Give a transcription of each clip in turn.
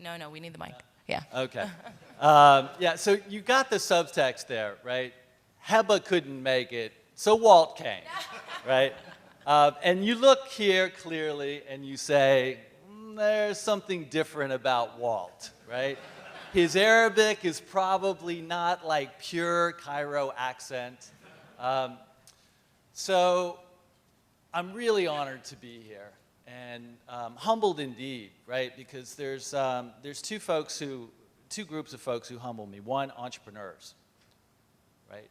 No, we need the mic. Yeah. Okay. Yeah, so you got the subtext there, right? Heba couldn't make it, so Walt came, right? And you look here clearly and you say, there's something different about Walt, right? His Arabic is probably not like pure Cairo accent. So I'm really honored to be here and humbled indeed, right? Because there's two groups of folks who humble me. One, entrepreneurs, right?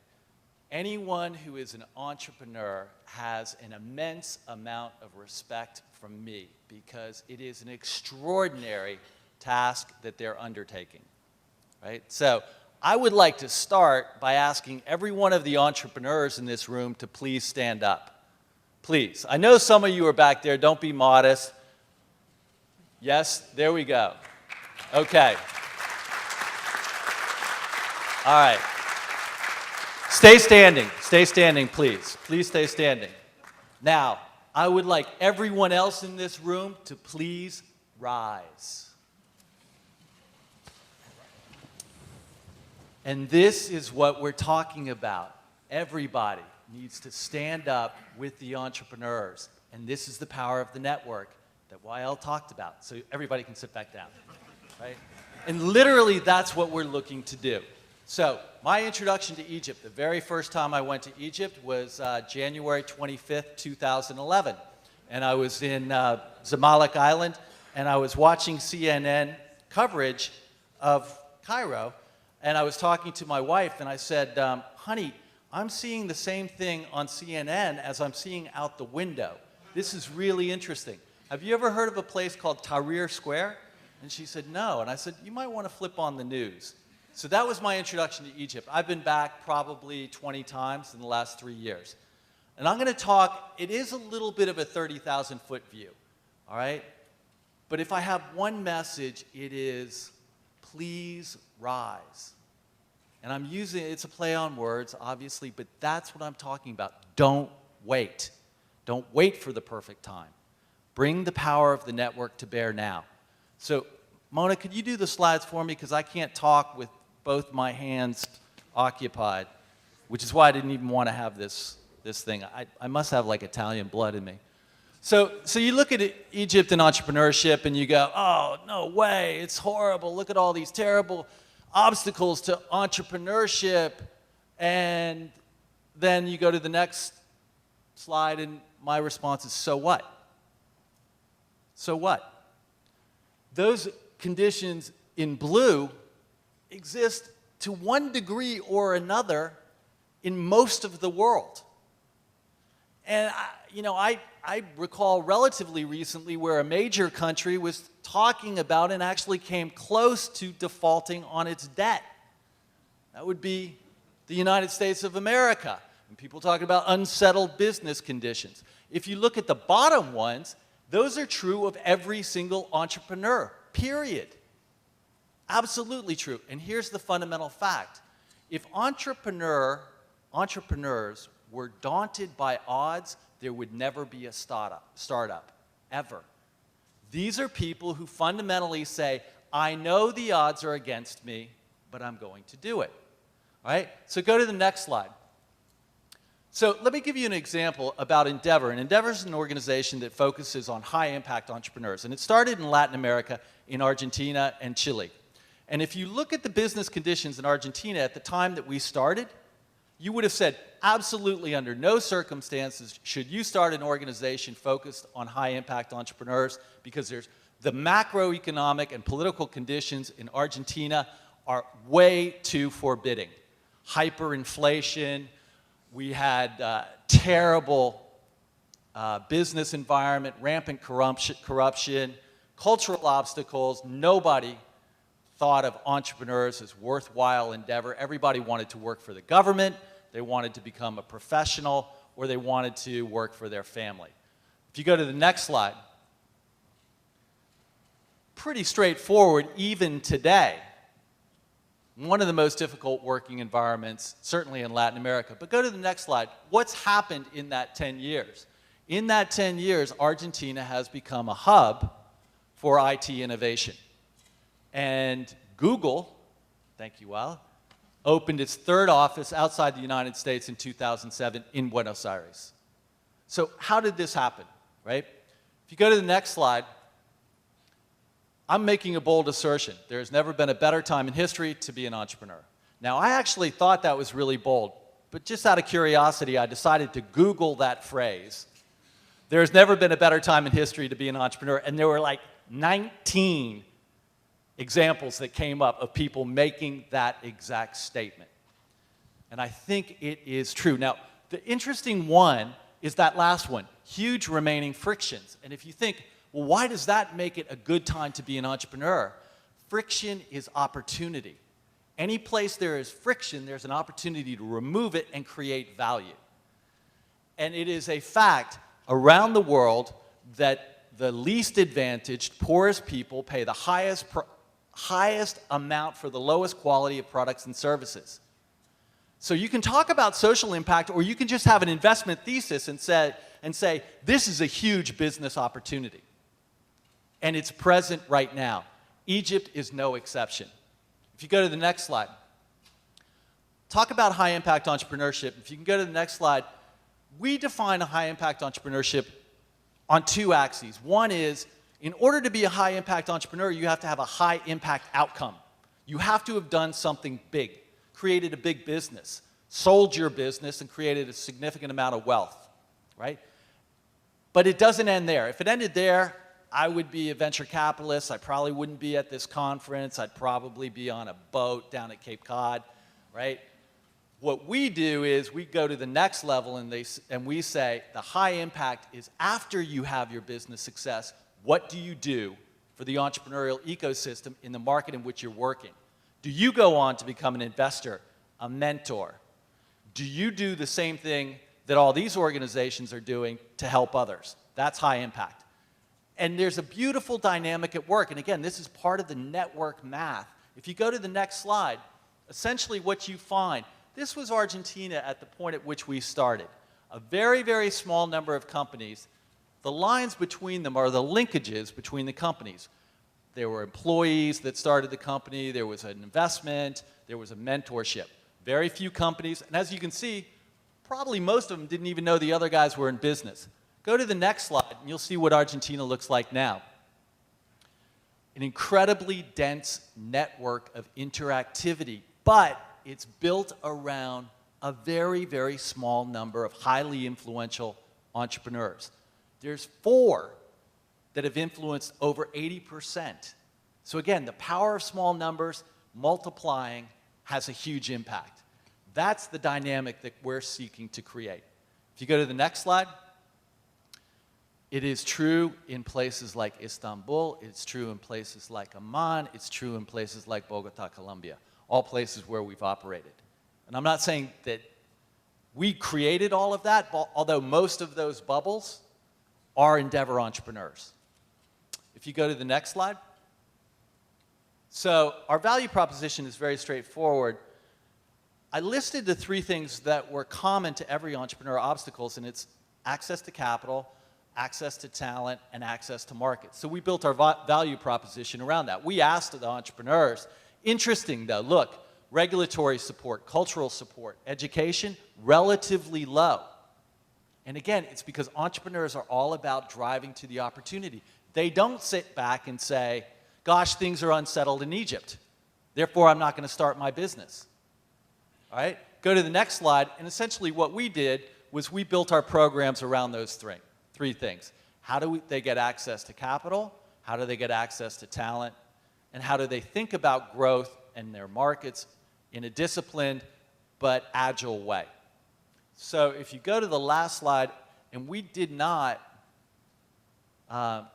Anyone who is an entrepreneur has an immense amount of respect from me because it is an extraordinary task that they're undertaking, right? So I would like to start by asking every one of the entrepreneurs in this room to please stand up. Please. I know some of you are back there. Don't be modest. Yes, there we go. Okay. All right. Stay standing, please. Please stay standing. Now, I would like everyone else in this room to please rise. And this is what we're talking about. Everybody needs to stand up with the entrepreneurs. And this is the power of the network that Wael talked about. So everybody can sit back down, right? And literally, that's what we're looking to do. So my introduction to Egypt, the very first time I went to Egypt was January 25th, 2011. And I was in Zamalek Island, and I was watching CNN coverage of Cairo. And I was talking to my wife, and I said, honey, I'm seeing the same thing on CNN as I'm seeing out the window. This is really interesting. Have you ever heard of a place called Tahrir Square? And she said, no. And I said, you might want to flip on the news. So that was my introduction to Egypt. I've been back probably 20 times in the last 3 years. And I'm going to talk, it is a little bit of a 30,000-foot view, all right? But if I have one message, it is, please rise. And I'm using, it's a play on words, obviously, but that's what I'm talking about. Don't wait. Don't wait for the perfect time. Bring the power of the network to bear now. So, Mona, could you do the slides for me? Because I can't talk with both my hands occupied, which is why I didn't even want to have this thing. I must have like Italian blood in me. So you look at Egypt and entrepreneurship and you go, oh, no way, it's horrible. Look at all these terrible obstacles to entrepreneurship. And then you go to the next slide and my response is, so what? So what? Those conditions in blue exist to one degree or another in most of the world. And I recall relatively recently where a major country was talking about and actually came close to defaulting on its debt. That would be the United States of America. And people talk about unsettled business conditions. If you look at the bottom ones, those are true of every single entrepreneur, period. Absolutely true. And here's the fundamental fact. If entrepreneurs were daunted by odds, there would never be a startup, ever. These are people who fundamentally say, I know the odds are against me, but I'm going to do it. All right? So go to the next slide. So let me give you an example about Endeavor. And Endeavor is an organization that focuses on high-impact entrepreneurs. And it started in Latin America, in Argentina and Chile. And if you look at the business conditions in Argentina at the time that we started, you would have said, absolutely under no circumstances should you start an organization focused on high-impact entrepreneurs because there's the macroeconomic and political conditions in Argentina are way too forbidding. Hyperinflation, we had terrible business environment, rampant corruption, cultural obstacles. Nobody thought of entrepreneurs as worthwhile endeavor. Everybody wanted to work for the government, they wanted to become a professional, or they wanted to work for their family. If you go to the next slide, pretty straightforward even today. One of the most difficult working environments, certainly in Latin America. But go to the next slide. What's happened in that 10 years? In that 10 years, Argentina has become a hub for IT innovation. And Google, thank you, Walt, opened its third office outside the United States in 2007 in Buenos Aires. So how did this happen, right? If you go to the next slide, I'm making a bold assertion. There's never been a better time in history to be an entrepreneur. Now, I actually thought that was really bold, but just out of curiosity, I decided to Google that phrase. There's never been a better time in history to be an entrepreneur, and there were like 19 examples that came up of people making that exact statement. And I think it is true. Now, the interesting one is that last one, huge remaining frictions. And if you think, well, why does that make it a good time to be an entrepreneur? Friction is opportunity. Any place there is friction, there's an opportunity to remove it and create value. And it is a fact around the world that the least advantaged, poorest people pay the highest amount for the lowest quality of products and services. So you can talk about social impact, or you can just have an investment thesis and say, this is a huge business opportunity. And it's present right now. Egypt is no exception. If you go to the next slide, talk about high-impact entrepreneurship. If you can go to the next slide, we define a high-impact entrepreneurship on two axes. One is, in order to be a high-impact entrepreneur, you have to have a high-impact outcome. You have to have done something big, created a big business, sold your business, and created a significant amount of wealth, right? But it doesn't end there. If it ended there, I would be a venture capitalist. I probably wouldn't be at this conference. I'd probably be on a boat down at Cape Cod, right? What we do is we go to the next level and we say the high impact is after you have your business success, what do you do for the entrepreneurial ecosystem in the market in which you're working? Do you go on to become an investor, a mentor? Do you do the same thing that all these organizations are doing to help others? That's high impact. And there's a beautiful dynamic at work. And again, this is part of the network math. If you go to the next slide, essentially what you find, this was Argentina at the point at which we started. A very, very small number of companies. The lines between them are the linkages between the companies. There were employees that started the company. There was an investment. There was a mentorship. Very few companies. And as you can see, probably most of them didn't even know the other guys were in business. Go to the next slide, and you'll see what Argentina looks like now. An incredibly dense network of interactivity, but it's built around a very, very small number of highly influential entrepreneurs. There's 4 that have influenced over 80%. So again, the power of small numbers multiplying has a huge impact. That's the dynamic that we're seeking to create. If you go to the next slide, it is true in places like Istanbul, it's true in places like Amman, it's true in places like Bogota, Colombia, all places where we've operated. And I'm not saying that we created all of that, although most of those bubbles are Endeavor entrepreneurs. If you go to the next slide. So our value proposition is very straightforward. I listed the 3 things that were common to every entrepreneur obstacles, and it's access to capital, access to talent, and access to markets. So we built our value proposition around that. We asked the entrepreneurs, interesting though, look, regulatory support, cultural support, education, relatively low. And again, it's because entrepreneurs are all about driving to the opportunity. They don't sit back and say, gosh, things are unsettled in Egypt, therefore I'm not going to start my business. All right? Go to the next slide, and essentially what we did was we built our programs around those 3 things. How do they get access to capital? How do they get access to talent? And how do they think about growth in their markets in a disciplined but agile way? So if you go to the last slide, and we did not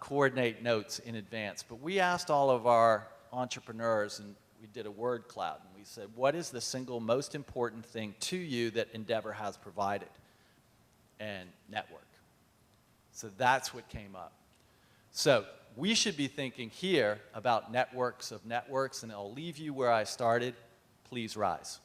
coordinate notes in advance, but we asked all of our entrepreneurs, and we did a word cloud, and we said, what is the single most important thing to you that Endeavor has provided? And network. So that's what came up. So we should be thinking here about networks of networks, and I'll leave you where I started. Please rise.